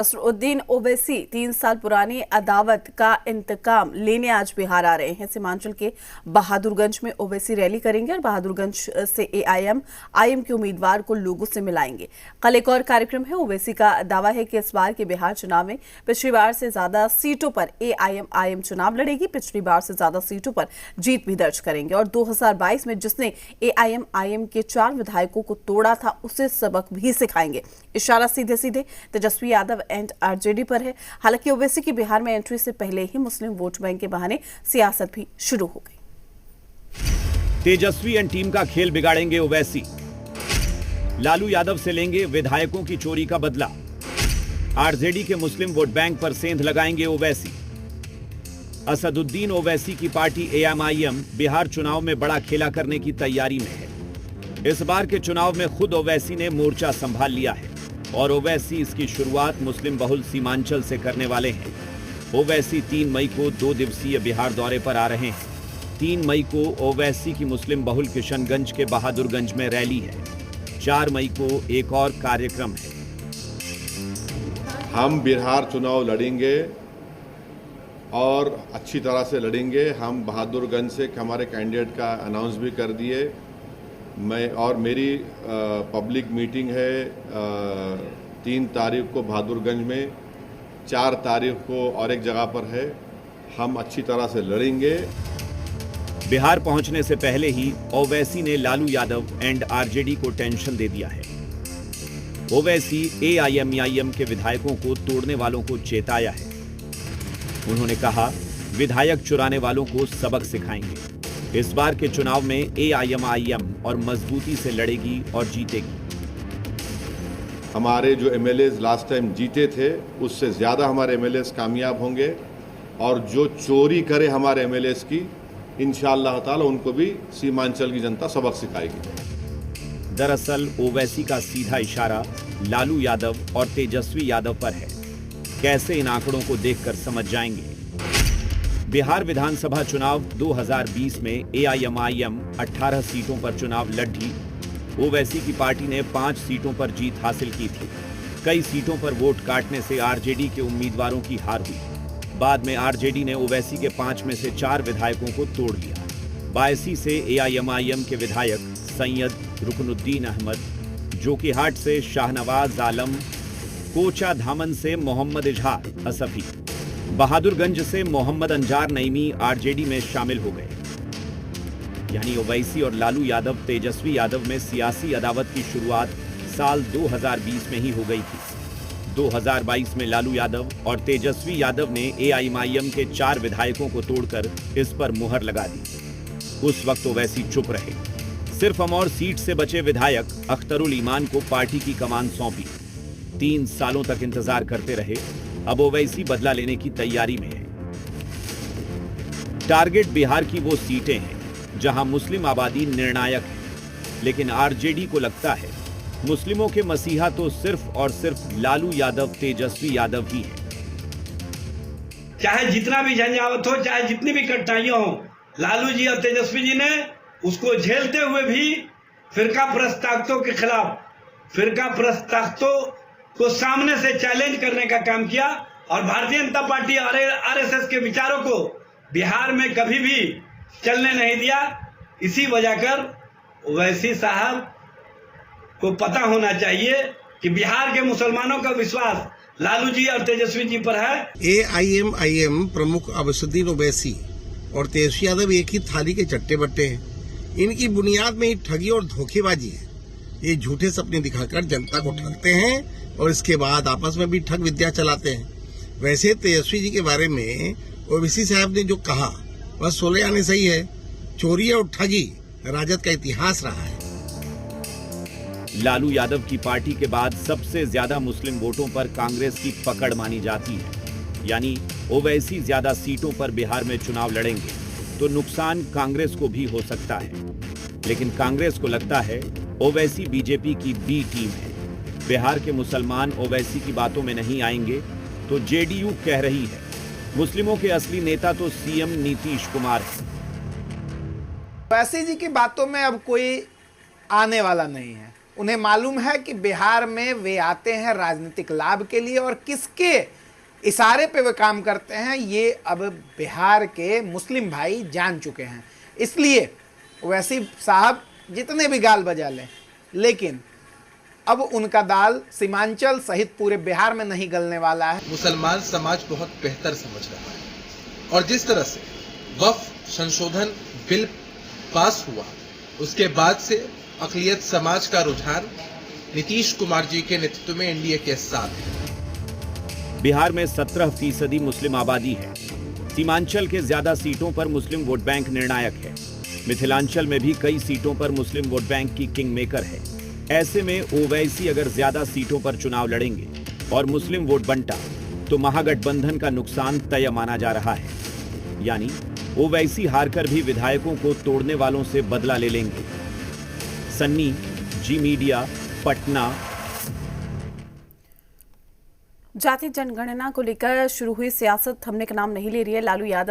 असदुद्दीन ओवैसी 3 साल पुरानी अदावत का इंतकाम लेने आज बिहार आ रहे हैं। सीमांचल के बहादुरगंज में ओवैसी रैली करेंगे और बहादुरगंज से एआईएम के उम्मीदवार को लोगों से मिलाएंगे। कल एक और कार्यक्रम है। ओवैसी का दावा है कि इस बार के बिहार चुनाव में पिछली बार से ज्यादा सीटों पर एआईएम चुनाव लड़ेगी। पिछली बार से ज्यादा सीटों पर जीत भी दर्ज करेंगे और 2022 में जिसने एआईएम के 4 विधायकों को तोड़ा था उसे सबक भी सिखाएंगे। इशारा सीधे सीधे तेजस्वी यादव एंड आरजेडी पर है। हालांकि ओवैसी की बिहार में एंट्री से पहले ही मुस्लिम वोट बैंक के बहाने सियासत भी शुरू हो गई। तेजस्वी एंड टीम का खेल बिगाड़ेंगे ओवैसी। लालू यादव से लेंगे विधायकों की चोरी का बदला। आरजेडी के मुस्लिम वोट बैंक पर सेंध लगाएंगे ओवैसी। असदुद्दीन ओवैसी की पार्टी एआईएम बिहार चुनाव में बड़ा खेला करने की तैयारी में है। इस बार के चुनाव में खुद ओवैसी ने मोर्चा संभाल लिया है और ओवैसी इसकी शुरुआत मुस्लिम बहुल सीमांचल से करने वाले हैं। ओवैसी 3 मई को 2 दिवसीय बिहार दौरे पर आ रहे हैं। 3 मई को ओवैसी की मुस्लिम बहुल किशनगंज के बहादुरगंज में रैली है। 4 मई को एक और कार्यक्रम है। हम बिहार चुनाव लड़ेंगे और अच्छी तरह से लड़ेंगे। हम बहादुरगंज से हमारे कैंडिडेट का अनाउंस भी कर दिए। मेरी पब्लिक मीटिंग है 3 तारीख को बहादुरगंज में, 4 तारीख को और एक जगह पर है। हम अच्छी तरह से लड़ेंगे। बिहार पहुंचने से पहले ही ओवैसी ने लालू यादव एंड आरजेडी को टेंशन दे दिया है। ओवैसी एआईएम के विधायकों को तोड़ने वालों को चेताया है। उन्होंने कहा, विधायक चुराने वालों को सबक सिखाएंगे। इस बार के चुनाव में एआईएम और मजबूती से लड़ेगी और जीतेगी। हमारे जो एमएलएज लास्ट टाइम जीते थे उससे ज़्यादा हमारे एमएलएज कामयाब होंगे और जो चोरी करे हमारे एमएलएज की, इंशाअल्लाह ताला उनको भी सीमांचल की जनता सबक सिखाएगी। दरअसल ओवैसी का सीधा इशारा लालू यादव और तेजस्वी यादव पर है। कैसे इन आंकड़ों को देखकर समझ जाएंगे। बिहार विधानसभा चुनाव 2020 में एआईएम 18 सीटों पर चुनाव लड़ी। ओवैसी की पार्टी ने 5 सीटों पर जीत हासिल की थी। कई सीटों पर वोट काटने से आरजेडी के उम्मीदवारों की हार हुई। बाद में आरजेडी ने ओवैसी के 5 में से 4 विधायकों को तोड़ लिया। बायसी से एआईएम के विधायक सैयद रुकनुद्दीन अहमद, जोकीहाट से शाहनवाज आलम, कोचा धामन से मोहम्मद इजहार असफी, बहादुरगंज से मोहम्मद अंजार नईमी आरजेडी में शामिल हो गए। यानी ओवैसी और लालू यादव तेजस्वी यादव में सियासी अदावत की शुरुआत साल 2020 में ही हो गई थी। 2022 में लालू यादव और तेजस्वी यादव ने एआईएम के 4 विधायकों को तोड़कर इस पर मुहर लगा दी। उस वक्त ओवैसी चुप रहे। सिर्फ अमौर सीट से बचे विधायक अख्तरुल ईमान को पार्टी की कमान सौंपी। 3 सालों तक इंतजार करते रहे। अब ओवैसी बदला लेने की तैयारी में है। टारगेट बिहार की वो सीटें हैं जहां मुस्लिम आबादी निर्णायक है, लेकिन आरजेडी को लगता है मुस्लिमों के मसीहा तो सिर्फ और सिर्फ लालू यादव तेजस्वी यादव ही है। चाहे जितना भी झंझावत हो, चाहे जितनी भी कठिनाइयां हो, लालू जी और तेजस्वी जी ने उसको झेलते हुए भी फिरका प्रस्तावकों के खिलाफ, फिरका प्रस्तावकों को सामने से चैलेंज करने का काम किया और भारतीय जनता पार्टी और आरएसएस के विचारों को बिहार में कभी भी चलने नहीं दिया। इसी वजह कर ओवैसी साहब को पता होना चाहिए कि बिहार के मुसलमानों का विश्वास लालू जी और तेजस्वी जी पर है। एआईएम प्रमुख असदुद्दीन ओवैसी और तेजस्वी यादव एक ही थाली के चट्टे बट्टे हैं। इनकी बुनियाद में ही ठगी और धोखेबाजी है। ये झूठे सपने दिखाकर जनता को ठगते हैं और इसके बाद आपस में भी ठग विद्या चलाते हैं। वैसे तेजस्वी जी के बारे में ओवैसी साहब ने जो कहा वह 16 आने सही है। चोरी और ठगी राजद का इतिहास रहा है। लालू यादव की पार्टी के बाद सबसे ज्यादा मुस्लिम वोटों पर कांग्रेस की पकड़ मानी जाती है। यानी ओवैसी ज्यादा सीटों पर बिहार में चुनाव लड़ेंगे तो नुकसान कांग्रेस को भी हो सकता है। लेकिन कांग्रेस को लगता है ओवैसी बीजेपी की बी टीम है। बिहार के मुसलमान ओवैसी की बातों में नहीं आएंगे तो जेडीयू कह रही है मुस्लिमों के असली नेता तो सीएम नीतीश कुमार है। ओवैसी जी की बातों में अब कोई आने वाला नहीं है। उन्हें मालूम है कि बिहार में वे आते हैं राजनीतिक लाभ के लिए और किसके इशारे पे वे काम करते हैं ये अब बिहार के मुस्लिम भाई जान चुके हैं। इसलिए ओवैसी साहब जितने भी गाल बजा लें, लेकिन अब उनका दाल सीमांचल सहित पूरे बिहार में नहीं गलने वाला है। मुसलमान समाज बहुत बेहतर समझ रहा है और जिस तरह से वक्फ संशोधन बिल पास हुआ उसके बाद से अक़लियत समाज का रुझान नीतीश कुमार जी के नेतृत्व में एनडीए के साथ है। बिहार में 17% मुस्लिम आबादी है। सीमांचल के ज्यादा सीटों पर मुस्लिम वोट बैंक निर्णायक है। मिथिलांचल में भी कई सीटों पर मुस्लिम वोट बैंक की किंग मेकर है। ऐसे में ओवैसी अगर ज्यादा सीटों पर चुनाव लड़ेंगे और मुस्लिम वोट बंटा तो महागठबंधन का नुकसान तय माना जा रहा है। यानी ओवैसी हारकर भी विधायकों को तोड़ने वालों से बदला ले लेंगे। सन्नी, जी मीडिया, पटना। जाति जनगणना को लेकर शुरू हुई सियासत थमने का नाम नहीं ले रही है। लालू यादव